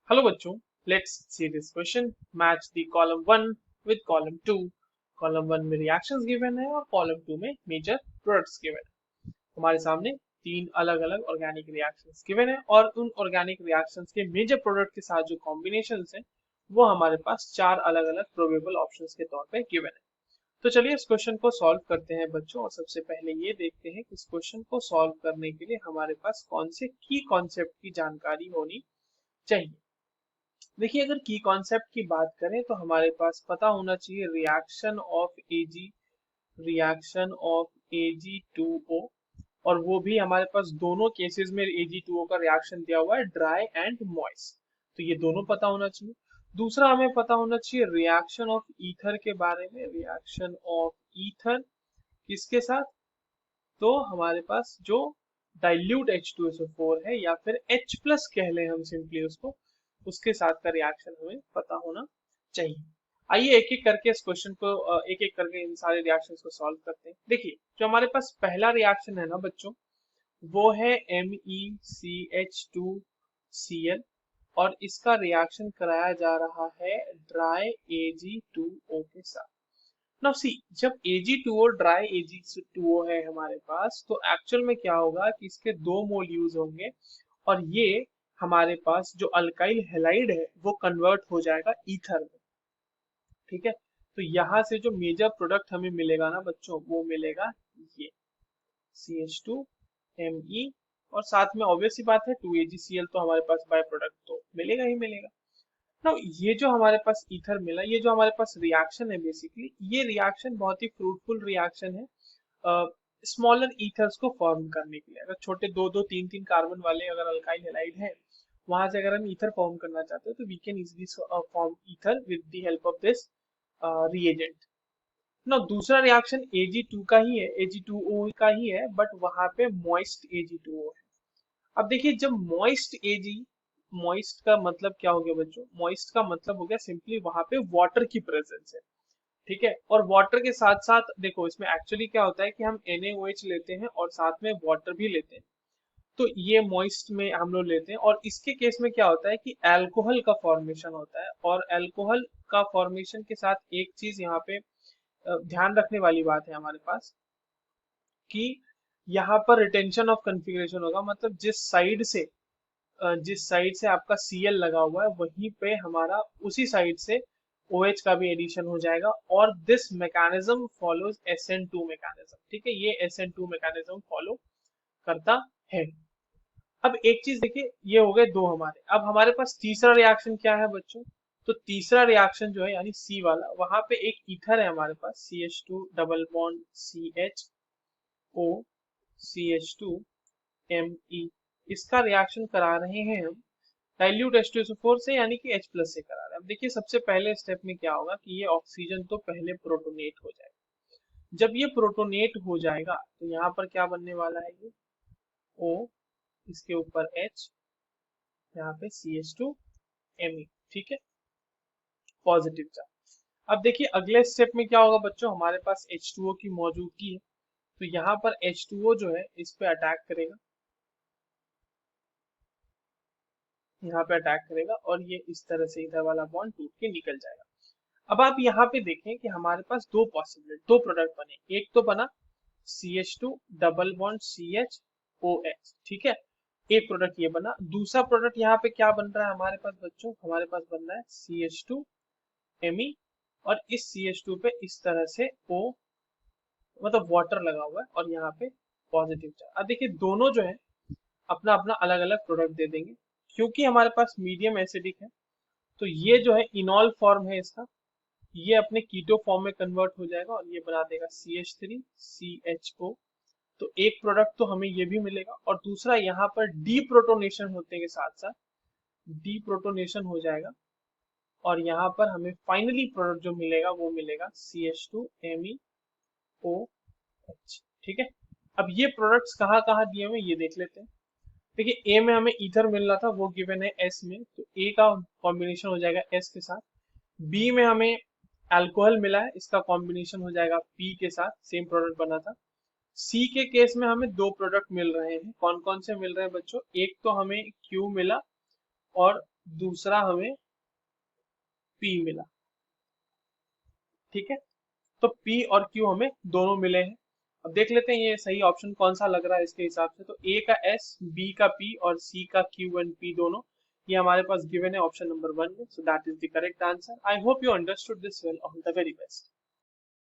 Hello बच्चों, let's see this question. Match the column 1 with column 2. Column 1 में reactions given है और column 2 में major products given है. हमारे सामने तीन अलग अलग ऑर्गेनिक रिएक्शंस गिवन है और उन ऑर्गेनिक रिएक्शंस के मेजर प्रोडक्ट के साथ जो कॉम्बिनेशंस हैं वो हमारे पास चार अलग अलग प्रोबेबल ऑप्शंस के तौर पे गिवन है. तो चलिए इस क्वेश्चन को सॉल्व करते हैं बच्चों. और सबसे पहले ये देखते हैं कि इस क्वेश्चन को सॉल्व करने के लिए हमारे पास कौन से की कॉन्सेप्ट की जानकारी होनी चाहिए. देखिए, अगर की कॉन्सेप्ट की बात करें तो हमारे पास पता होना चाहिए रिएक्शन ऑफ Ag2O. और वो भी हमारे पास दोनों केसेस में Ag2O का रिएक्शन दिया हुआ है, ड्राई एंड मॉइस्ट. तो ये दोनों पता होना चाहिए. दूसरा हमें पता होना चाहिए रिएक्शन ऑफ ईथर के बारे में. रिएक्शन ऑफ ईथर किसके साथ? तो हमारे पास जो डाइल्यूट H2SO4 है या फिर H प्लस कह लें हम सिंपली उसको, उसके साथ का रिएक्शन हमें पता होना चाहिए. आइए एक एक करके इस क्वेश्चन को एक एक करके इन सारे रिएक्शंस को सॉल्व करते हैं. देखिए, जो हमारे पास पहला रिएक्शन है ना बच्चों, वो है MECH2Cl और इसका रिएक्शन कराया जा रहा है ड्राई Ag2O के साथ. नाउ सी, जब Ag2O ड्राई Ag2O है हमारे पास, तो एक्चुअल में क्या होगा कि इसके दो मोल यूज होंगे और ये हमारे पास जो अल्काइल हैलाइड है वो कन्वर्ट हो जाएगा ईथर में. ठीक है, तो यहाँ से जो मेजर प्रोडक्ट हमें मिलेगा ना बच्चों, वो मिलेगा ये CH2Me. और साथ में ऑब्वियस सी बात है 2AgCl, तो हमारे पास बाय प्रोडक्ट तो मिलेगा ही मिलेगा. ना ये जो हमारे पास ईथर मिला, ये जो हमारे पास रिएक्शन है, बेसिकली ये रिएक्शन बहुत ही फ्रूटफुल रिएक्शन है स्मॉलर ईथर्स को फॉर्म करने के लिए. अगर छोटे दो दो तीन तीन कार्बन वाले अगर अल्काइल हैलाइड है, वहां से अगर हम ईथर फॉर्म करना चाहते हैं तो we can easily form ether with the help of this reagent. ना दूसरा रिएक्शन Ag2 का ही है, Ag2O का ही है, बट वहां पे मॉइस्ट Ag2O है. अब देखिए, जब मॉइस्ट का मतलब क्या हो गया बच्चों? मॉइस्ट का मतलब हो गया सिंपली वहां पे वाटर की प्रेजेंस है. ठीक है, और वाटर के साथ साथ देखो इसमें एक्चुअली क्या होता है कि हम NaOH लेते हैं और साथ में वाटर भी लेते हैं. तो ये मॉइस्ट में हम लोग लेते हैं और इसके केस में क्या होता है कि अल्कोहल का फॉर्मेशन होता है. और अल्कोहल का फॉर्मेशन के साथ एक चीज यहाँ पे ध्यान रखने वाली बात है हमारे पास कि यहाँ पर रिटेंशन ऑफ कन्फिग्रेशन होगा. मतलब जिस साइड से आपका Cl लगा हुआ है वहीं पे हमारा उसी साइड से OH का भी एडिशन हो जाएगा. और this mechanism follows SN2 mechanism. ठीक है, ये SN2 मैकेनिज्म फॉलो करता है. अब एक चीज देखिए, ये हो गए दो हमारे. अब हमारे पास तीसरा रिएक्शन क्या है बच्चों? तो तीसरा रिएक्शन जो है यानी C वाला, वहां पे एक ईथर है हमारे पास CH2 double bond CHO CH2Me. इसका रिएक्शन करा रहे हैं हम डाइल्यूट H2SO4 से यानी कि H प्लस से करा रहे हैं. अब देखिए, सबसे पहले स्टेप में क्या होगा कि ये ऑक्सीजन तो पहले प्रोटोनेट हो जाएगा. जब ये प्रोटोनेट हो जाएगा तो यहाँ पर क्या बनने वाला है? ये O, इसके ऊपर H, यहाँ पे CH2Me. ठीक है, पॉजिटिव चार्ज. अब देखिए अगले स्टेप में क्या होगा बच्चों, हमारे पास H2O की मौजूदगी है. तो यहाँ पर H2O जो है इस पे अटैक करेगा, यहाँ पे अटैक करेगा और ये इस तरह से इधर वाला बॉन्ड टूट के निकल जाएगा. अब आप यहाँ पे देखें कि हमारे पास दो प्रोडक्ट बने. एक तो बना CH2 डबल बॉन्ड CHOH. ठीक है, एक प्रोडक्ट ये बना. दूसरा प्रोडक्ट यहाँ पे क्या बन रहा है हमारे पास बच्चों? हमारे पास बन रहा है CH2Me. और इस CH2 पे इस तरह से O, मतलब वाटर लगा हुआ है और यहाँ पे पॉजिटिव चार्ज. अब देखिए दोनों जो है अपना अपना अलग अलग प्रोडक्ट दे देंगे. क्योंकि हमारे पास मीडियम एसिडिक है तो ये जो है इनॉल फॉर्म है इसका, ये अपने कीटो फॉर्म में कन्वर्ट हो जाएगा और ये बना देगा CH3CHO. तो एक प्रोडक्ट तो हमें ये भी मिलेगा और दूसरा यहाँ पर डी प्रोटोनेशन होते के साथ साथ डी प्रोटोनेशन हो जाएगा और यहाँ पर हमें फाइनली प्रोडक्ट जो मिलेगा वो मिलेगा CH2MEOH. ठीक है, अब ये प्रोडक्ट्स कहाँ कहाँ दिए हुए ये देख लेते हैं. देखिए, ए में हमें ईथर मिल रहा था, वो गिवन है एस में, तो ए का कॉम्बिनेशन हो जाएगा एस के साथ. बी में हमें अल्कोहल मिला है, इसका कॉम्बिनेशन हो जाएगा पी के साथ, सेम प्रोडक्ट बना था. सी के केस में हमें दो प्रोडक्ट मिल रहे हैं. कौन कौन से मिल रहे हैं बच्चों? एक तो हमें क्यू मिला और दूसरा हमें P मिला। ठीक है, तो P और Q हमें दोनों मिले हैं। अब देख लेते हैं ये सही ऑप्शन कौन सा लग रहा है इसके हिसाब से। तो A का S, B का P और C का Q एंड P दोनों ये हमारे पास गिवन है ऑप्शन नंबर 1 में। So that is the correct answer. I hope you understood this well. All the very best.